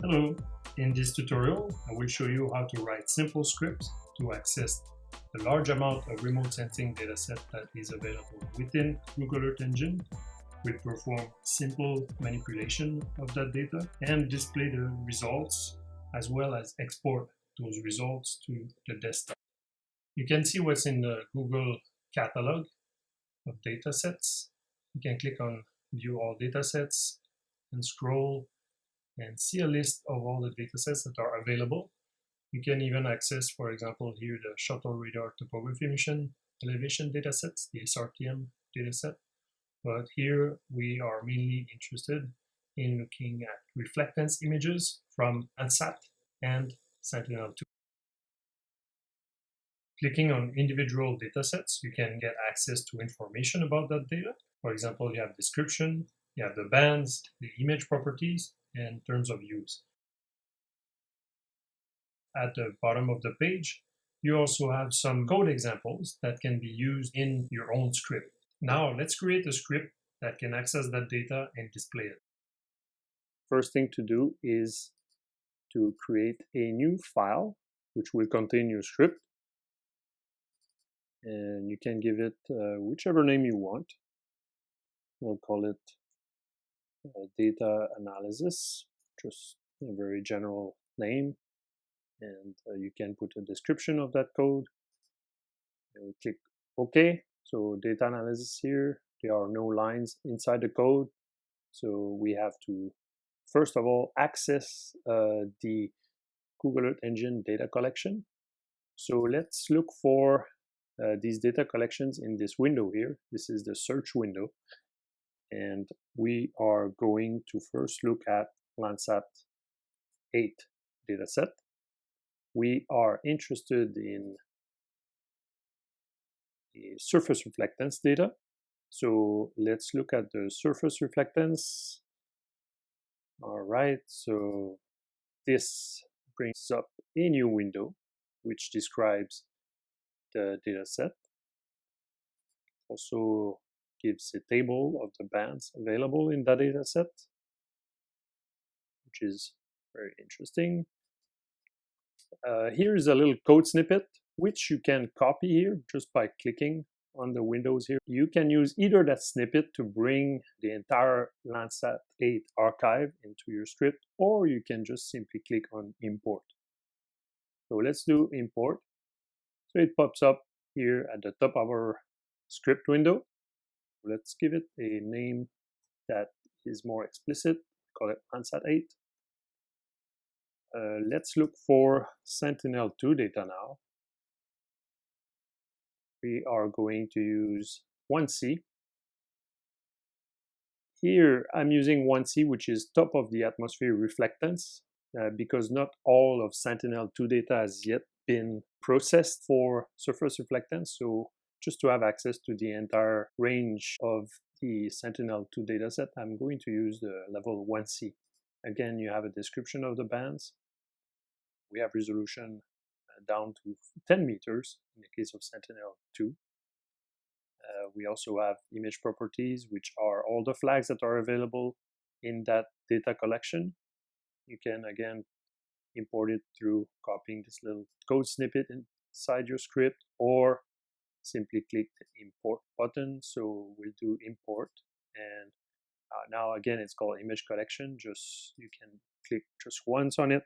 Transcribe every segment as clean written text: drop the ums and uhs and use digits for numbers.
Hello, in this tutorial I will show you how to write simple scripts to access the large amount of remote sensing dataset that is available within Google Earth Engine. We perform simple manipulation of that data and display the results as well as export those results to the desktop. You can see what's in the Google catalog of datasets. You can click on View All Datasets and scroll and see a list of all the datasets that are available. You can even access, for example, here the Shuttle Radar Topography Mission Elevation datasets, the SRTM dataset. But here we are mainly interested in looking at reflectance images from Landsat and Sentinel-2. Clicking on individual datasets, you can get access to information about that data. For example, you have description, you have the bands, the image properties, and terms of use. At the bottom of the page, you also have some code examples that can be used in your own script. Now let's create a script that can access that data and display it. First thing to do is to create a new file which will contain your script, and you can give it whichever name you want. We'll call it data analysis, just a very general name, and you can put a description of that code and we click OK. So data analysis here, there are no lines inside the code, so we have to first of all access the Google Earth Engine data collection. So let's look for these data collections in this window here. This is the search window, and we are going to first look at Landsat 8 dataset. We are interested in the surface reflectance data. So let's look at the surface reflectance. All right, so this brings up a new window which describes the dataset. Also gives a table of the bands available in that dataset, which is very interesting. Here is a little code snippet which you can copy here just by clicking on the windows here. You can use either that snippet to bring the entire Landsat 8 archive into your script, or you can just simply click on import. So let's do import. So it pops up here at the top of our script window. Let's give it a name that is more explicit. Call it Landsat 8. Let's look for Sentinel-2 data now. We are going to use 1C. Here I'm using 1C, which is top of the atmosphere reflectance, because not all of Sentinel-2 data has yet been processed for surface reflectance. So just to have access to the entire range of the Sentinel-2 dataset, I'm going to use the level 1C. Again, you have a description of the bands. We have resolution down to 10 meters in the case of Sentinel-2. We also have image properties, which are all the flags that are available in that data collection. You can again import it through copying this little code snippet inside your script, or simply click the import button. So we'll do import, and now again it's called image collection. Just you can click just once on it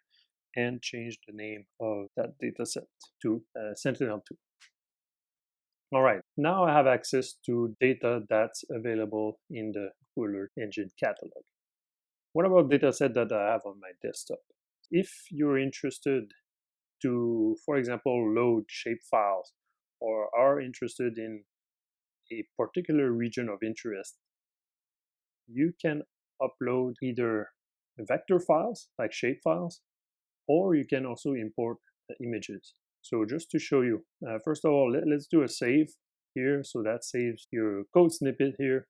and change the name of that dataset to Sentinel-2. All right, now I have access to data that's available in the Google Earth Engine catalog. What about dataset that I have on my desktop? If you're interested to, for example, load shapefiles, or are interested in a particular region of interest, you can upload either vector files like shapefiles, or you can also import images. So just to show you, first of all, let's do a save here. So that saves your code snippet here,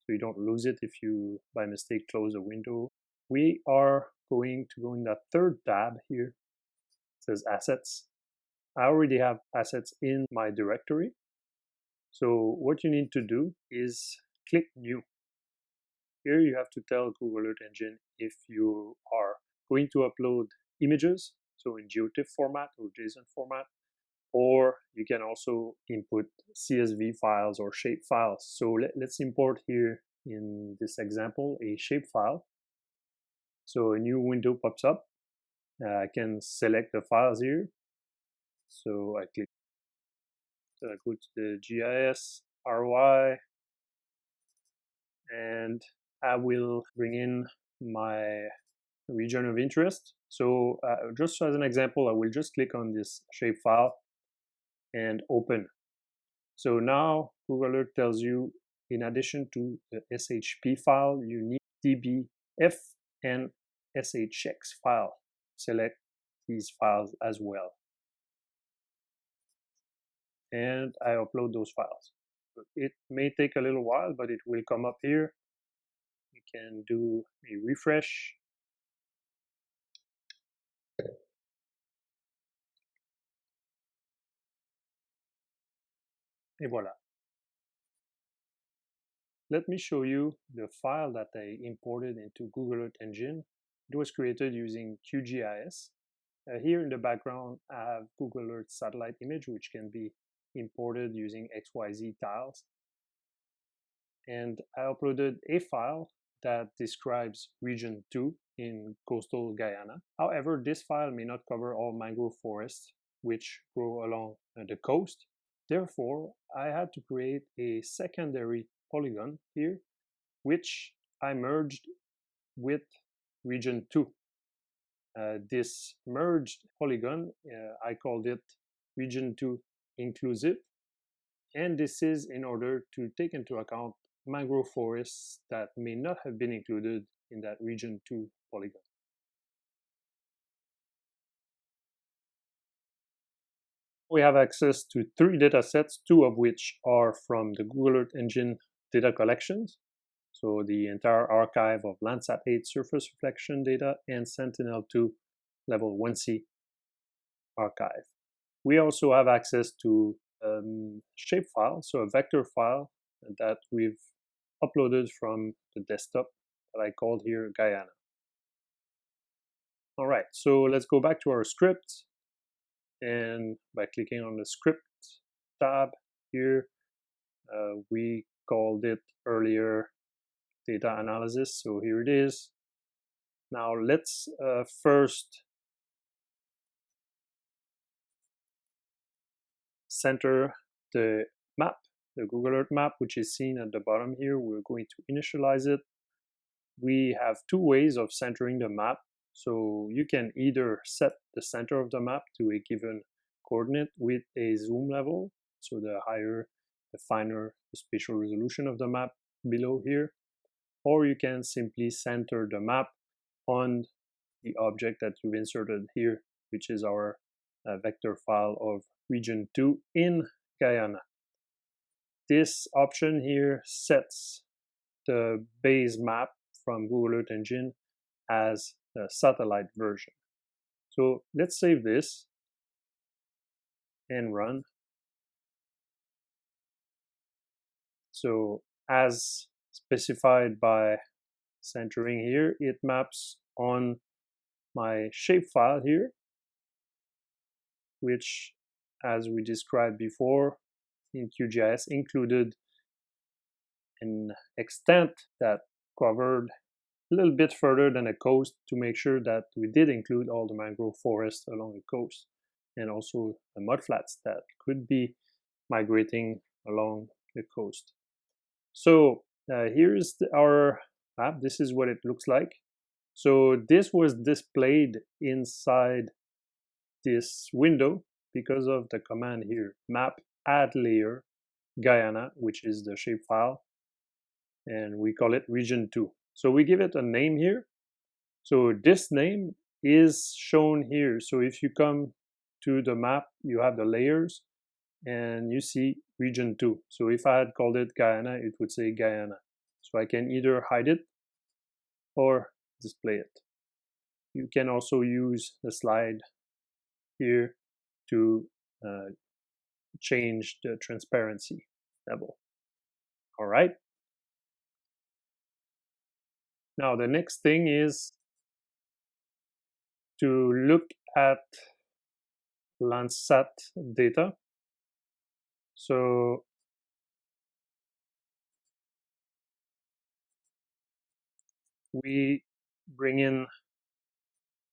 so you don't lose it if you by mistake close a window. We are going to go in that third tab here. It says assets. I already have assets in my directory. So what you need to do is click new. Here you have to tell Google Earth Engine if you are going to upload images, so in GeoTIFF format or JSON format, or you can also input CSV files or shape files. So let's import here in this example a shape file. So a new window pops up. I can select the files here. So I click, so I go to the GIS, ROI, and I will bring in my region of interest. So just as an example, I will just click on this shape file and open. So now Google Earth tells you, in addition to the SHP file, you need DBF and SHX file. Select these files as well. And I upload those files. It may take a little while, but it will come up here. You can do a refresh. Et voila. Let me show you the file that I imported into Google Earth Engine. It was created using QGIS. Here in the background, I have Google Earth satellite image, which can be imported using XYZ tiles. And I uploaded a file that describes region 2 in coastal Guyana. However, this file may not cover all mangrove forests which grow along the coast. Therefore, I had to create a secondary polygon here, which I merged with region 2. This merged polygon, I called it region 2 inclusive, and this is in order to take into account mangrove forests that may not have been included in that region 2 polygon. We have access to 3 datasets, 2 of which are from the Google Earth Engine data collections. So the entire archive of Landsat 8 surface reflection data and Sentinel-2 level 1C archive. We also have access to shapefile, so a vector file that we've uploaded from the desktop that I called here Guyana. All right, so let's go back to our script, and by clicking on the script tab here, we called it earlier data analysis, so here it is. Now let's first center the map, the Google Earth map, which is seen at the bottom here. We're going to initialize it. We have 2 ways of centering the map. So you can either set the center of the map to a given coordinate with a zoom level, so the higher, the finer the spatial resolution of the map below here, or you can simply center the map on the object that you've inserted here, which is our vector file of region 2 in Guyana. This option here sets the base map from Google Earth Engine as a satellite version. So let's save this and run. So as specified by centering here, it maps on my shapefile here, which, as we described before in QGIS, included an extent that covered a little bit further than the coast to make sure that we did include all the mangrove forests along the coast, and also the mudflats that could be migrating along the coast. So here's our map. This is what it looks like. So this was displayed inside this window because of the command here, map add layer Guyana, which is the shapefile, and we call it region 2. So we give it a name here. So this name is shown here. So if you come to the map, you have the layers and you see region 2. So if I had called it Guyana, it would say Guyana. So I can either hide it or display it. You can also use the slide here to change the transparency level. All right. Now the next thing is to look at Landsat data. So we bring in,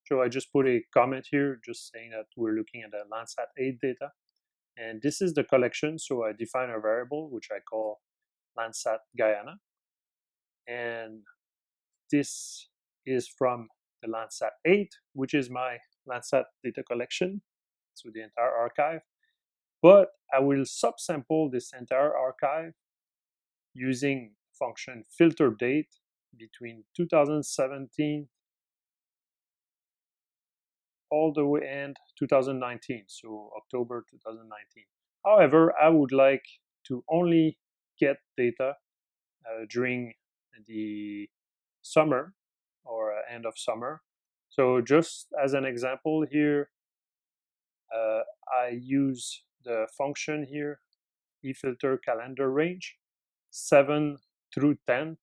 so I just put a comment here just saying that we're looking at the Landsat 8 data. And this is the collection, so I define a variable which I call Landsat Guyana. And this is from the Landsat 8, which is my Landsat data collection, so the entire archive. But I will subsample this entire archive using function filter date between 2017 all the way end 2019, so October 2019. However, I would like to only get data during the summer or end of summer. So just as an example here, I use the function here, eFilter calendar range 7 through 10.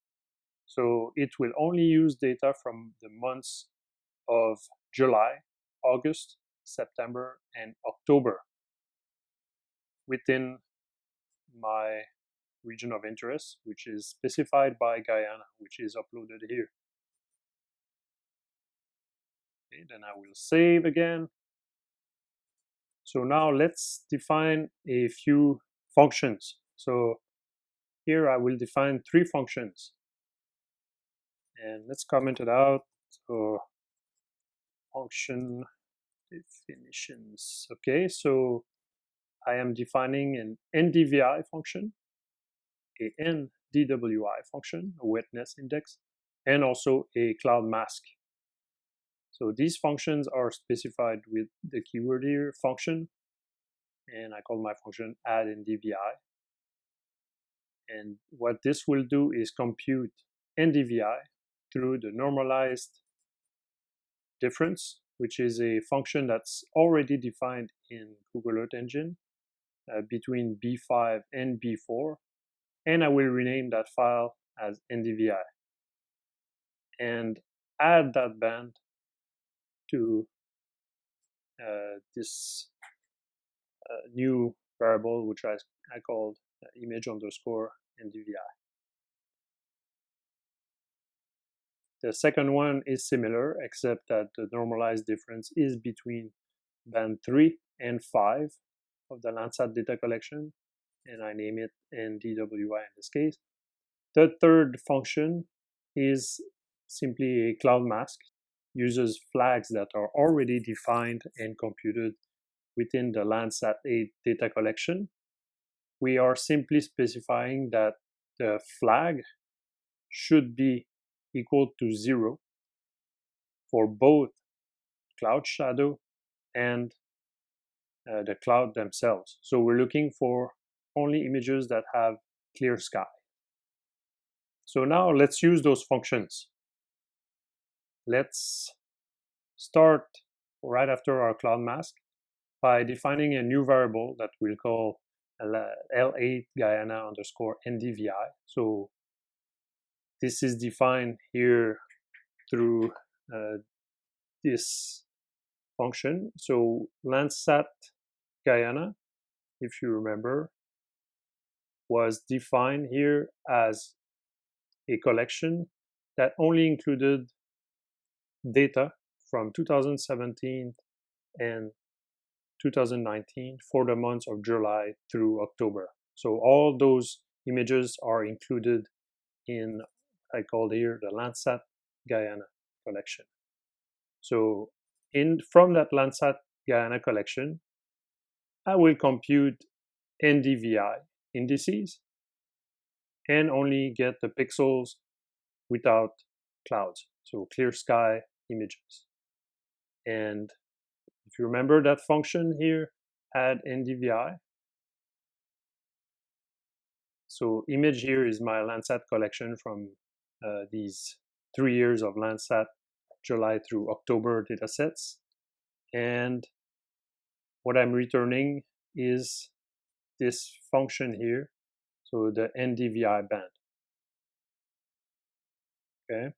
So it will only use data from the months of July, August, September, and October within my region of interest, which is specified by Guyana, which is uploaded here. Okay, then I will save again. So now let's define a few functions. So here I will define 3 functions. And let's comment it out. So function definitions. Okay, so I am defining an NDVI function, a NDWI function, a wetness index, and also a cloud mask. So these functions are specified with the keyword here, function, and I call my function add NDVI. And what this will do is compute NDVI through the normalized difference, which is a function that's already defined in Google Earth Engine between B5 and B4, and I will rename that file as NDVI and add that band to this new variable, which I called image underscore NDVI. The second one is similar, except that the normalized difference is between band 3 and 5 of the Landsat data collection, and I name it NDWI in this case. The third function is simply a cloud mask, uses flags that are already defined and computed within the Landsat 8 data collection. We are simply specifying that the flag should be equal to 0 for both cloud shadow and the cloud themselves. So we're looking for only images that have clear sky. So now let's use those functions. Let's start right after our cloud mask by defining a new variable that we'll call L8 Guyana underscore NDVI. So this is defined here through this function. So Landsat Guyana, if you remember, was defined here as a collection that only included data from 2017 and 2019 for the months of July through October. So all those images are included in, I called here, the Landsat Guyana collection. So from that Landsat Guyana collection, I will compute NDVI indices and only get the pixels without clouds, so clear sky images. And if you remember that function here, add NDVI. So image here is my Landsat collection from these 3 years of Landsat July through October datasets. And what I'm returning is this function here, so the NDVI band. Okay,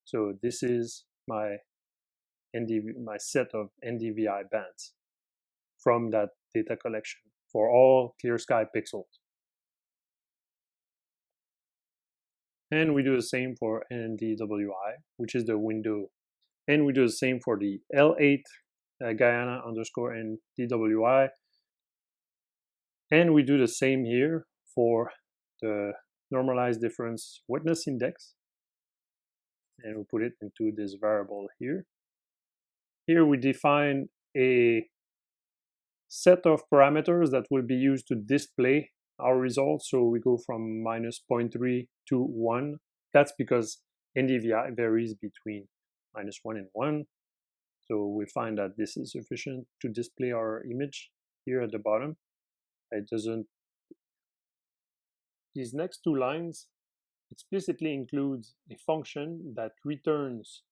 so this is my my set of NDVI bands from that data collection for all clear sky pixels. And we do the same for NDWI, which is the window. And we do the same for the L8 Guyana underscore NDWI. And we do the same here for the normalized difference wetness index. And we put it into this variable here. Here we define a set of parameters that will be used to display our results. So we go from -0.3 to 1. That's because NDVI varies between -1 and 1. So we find that this is sufficient to display our image here at the bottom. It doesn't. These next two lines explicitly includes a function that returns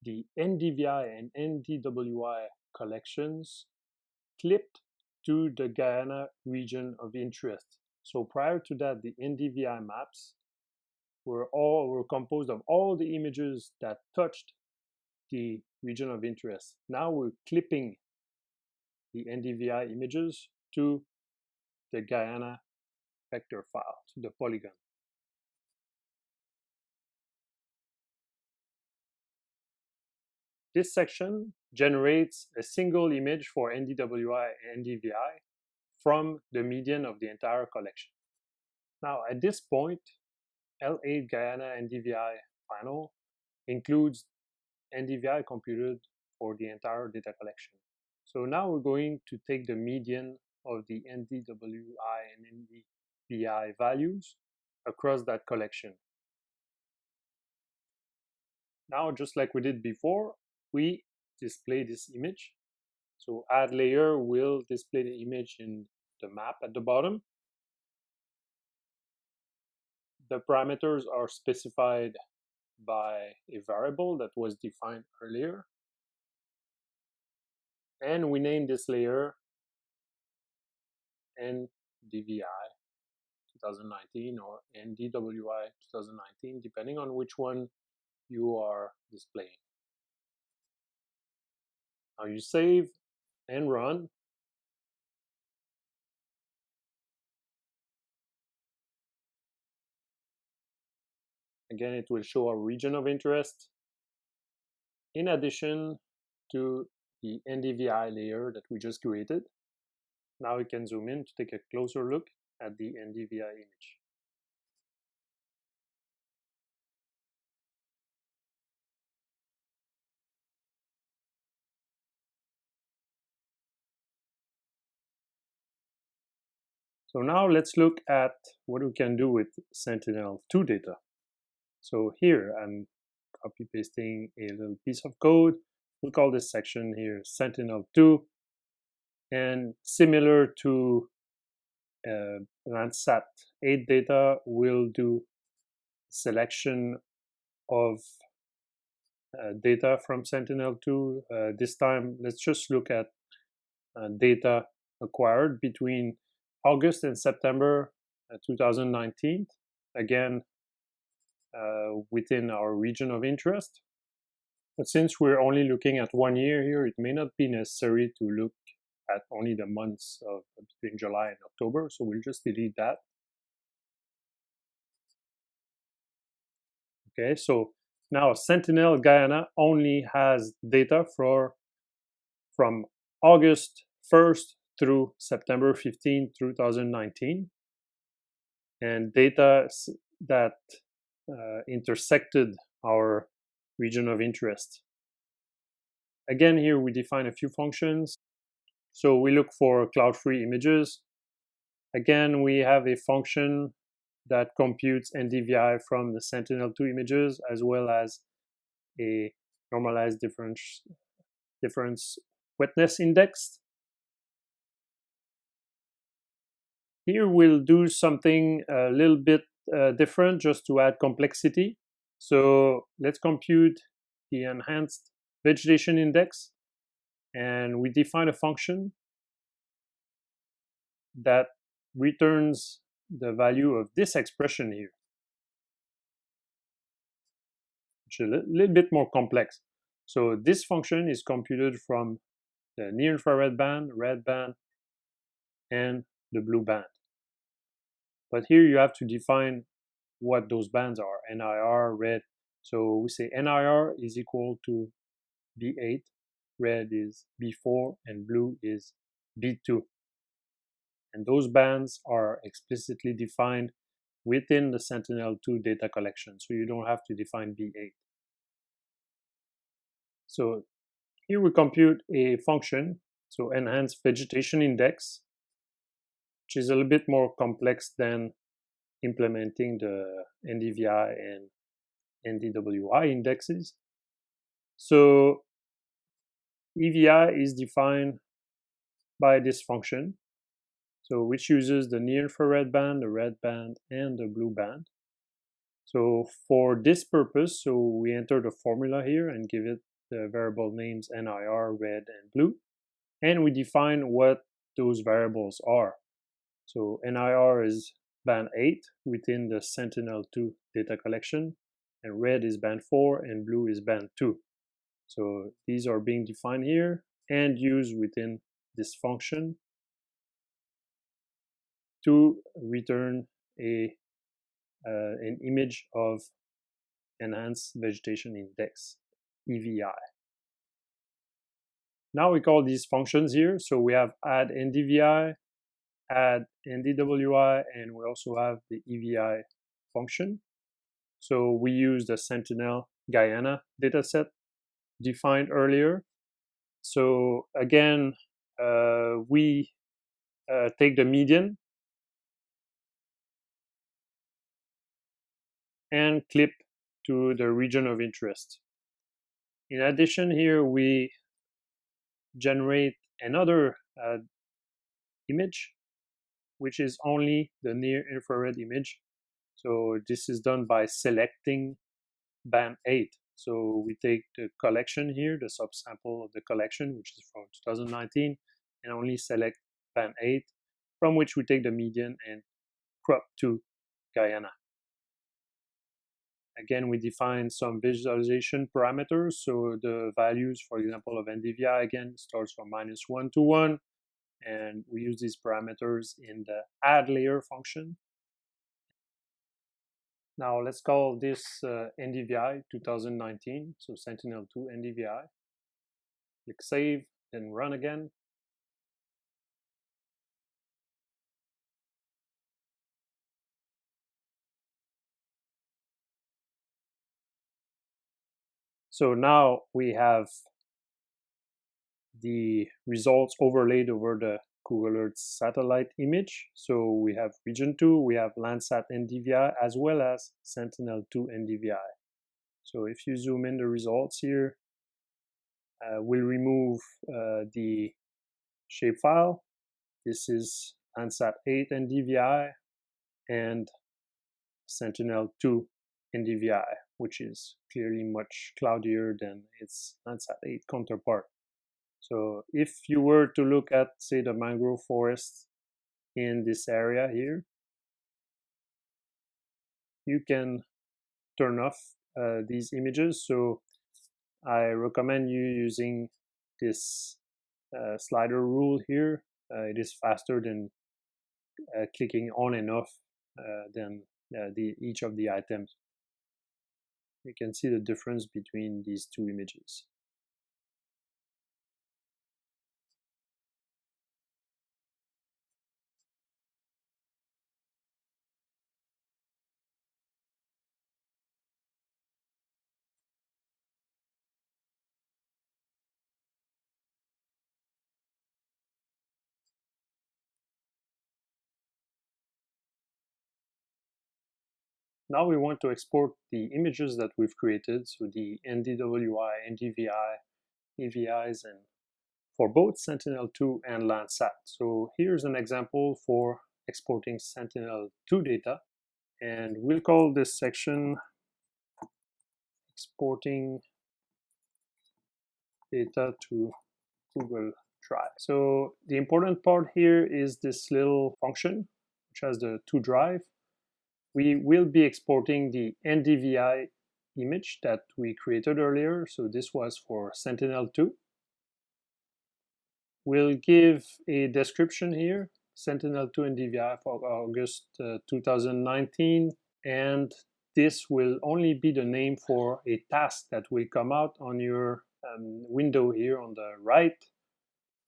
the NDVI and NDWI collections clipped to the Guyana region of interest. So prior to that, the NDVI maps were composed of all the images that touched the region of interest. Now we're clipping the NDVI images to the Guyana vector file, to the polygon. This section generates a single image for NDWI and NDVI from the median of the entire collection. Now, at this point, L8 Guyana NDVI panel includes NDVI computed for the entire data collection. So now we're going to take the median of the NDWI and NDVI values across that collection. Now, just like we did before, we display this image. So add layer will display the image in the map at the bottom. The parameters are specified by a variable that was defined earlier. And we name this layer NDVI 2019 or NDWI 2019, depending on which one you are displaying. Now you save and run. Again, it will show a region of interest in addition to the NDVI layer that we just created. Now we can zoom in to take a closer look at the NDVI image. So now let's look at what we can do with Sentinel-2 data. So here I'm copy pasting a little piece of code. We'll call this section here Sentinel-2. And similar to Landsat 8 data, we'll do selection of data from Sentinel-2. This time, let's just look at data acquired between August and September 2019. Again, within our region of interest. But since we're only looking at 1 year here, it may not be necessary to look at only the months of between July and October, so we'll just delete that. Okay, so now Sentinel Guyana only has data from August 1st through September 15, 2019, and data that intersected our region of interest. Again, here we define a few functions. So we look for cloud-free images. Again, we have a function that computes NDVI from the Sentinel-2 images, as well as a normalized difference wetness index. Here we'll do something a little bit different just to add complexity. So let's compute the enhanced vegetation index, and we define a function that returns the value of this expression here, which is a little bit more complex. So this function is computed from the near-infrared band, red band, and the blue band. But here you have to define what those bands are, NIR, red. So we say NIR is equal to B8, red is B4, and blue is B2. And those bands are explicitly defined within the Sentinel-2 data collection, so you don't have to define B8. So here we compute a function, so enhanced vegetation index, which is a little bit more complex than implementing the NDVI and NDWI indexes. So EVI is defined by this function, so which uses the near-infrared band, the red band, and the blue band. So for this purpose, so we enter the formula here and give it the variable names NIR, red, and blue, and we define what those variables are. So NIR is band 8 within the Sentinel-2 data collection, and red is band 4 and blue is band 2. So these are being defined here and used within this function to return an image of enhanced vegetation index, EVI. Now we call these functions here. So we have add NDVI, add NDWI, and we also have the EVI function. So we use the Sentinel Guyana dataset defined earlier. So again, we take the median and clip to the region of interest. In addition, here we generate another image, which is only the near-infrared image. So this is done by selecting band 8. So we take the collection here, the subsample of the collection, which is from 2019, and only select band 8, from which we take the median and crop to Guyana. Again, we define some visualization parameters. So the values, for example, of NDVI, again, starts from -1 to 1. And we use these parameters in the add layer function. Now let's call this NDVI 2019, so Sentinel-2 NDVI. Click save, then run again. So now we have the results overlaid over the Google Earth satellite image. So we have region 2, we have Landsat NDVI, as well as Sentinel-2 NDVI. So if you zoom in the results here, we'll remove the shapefile. This is Landsat 8 NDVI and Sentinel-2 NDVI, which is clearly much cloudier than its Landsat 8 counterpart. So if you were to look at, say, the mangrove forest in this area here, you can turn off these images. So I recommend you using this slider rule here. It is faster than clicking on and off than each of the items. You can see the difference between these two images. Now we want to export the images that we've created, so the NDWI, NDVI, EVIs, and for both Sentinel-2 and Landsat. So here's an example for exporting Sentinel-2 data, and we'll call this section exporting data to Google Drive. So the important part here is this little function, which has the to drive. We will be exporting the NDVI image that we created earlier. So this was for Sentinel-2. We'll give a description here, Sentinel-2 NDVI for August 2019, and this will only be the name for a task that will come out on your window here on the right.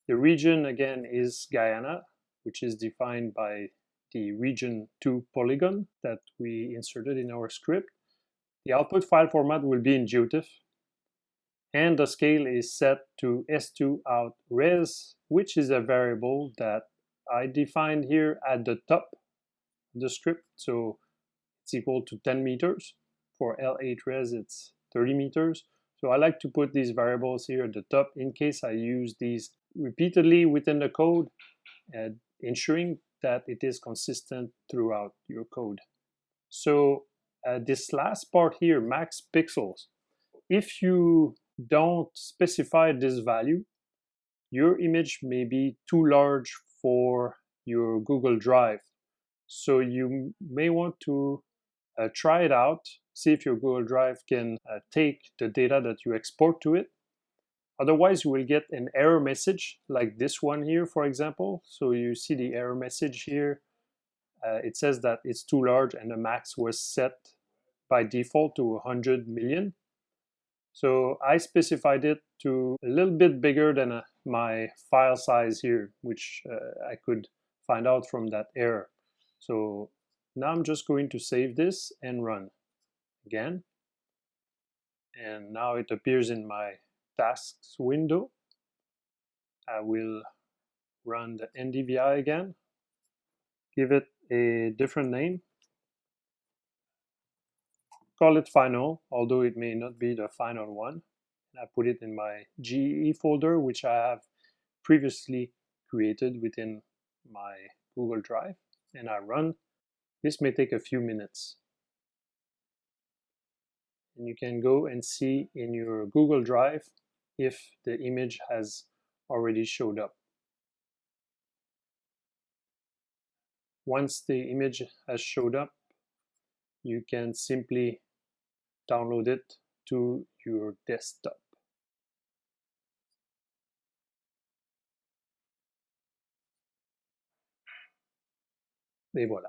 The region again is Guyana, which is defined by the region 2 polygon that we inserted in our script. The output file format will be in GeoTIFF, and the scale is set to S2 out res, which is a variable that I defined here at the top of the script. So it's equal to 10 meters. For L8 res, it's 30 meters. So I like to put these variables here at the top in case I use these repeatedly within the code, ensuring that it is consistent throughout your code. So this last part here, max pixels, if you don't specify this value, your image may be too large for your Google Drive. So you may want to try it out, see if your Google Drive can take the data that you export to it. Otherwise, you will get an error message like this one here, for example. So you see the error message here. It says that it's too large and the max was set by default to 100 million. So I specified it to a little bit bigger than my file size here, which I could find out from that error. So now I'm just going to save this and run again. And now it appears in my tasks window. I will run the NDVI again, give it a different name, call it final, although it may not be the final one. I put it in my GE folder, which I have previously created within my Google Drive, and I run. This may take a few minutes. And you can go and see in your Google Drive if the image has already showed up. Once the image has showed up, you can simply download it to your desktop. Et voilà.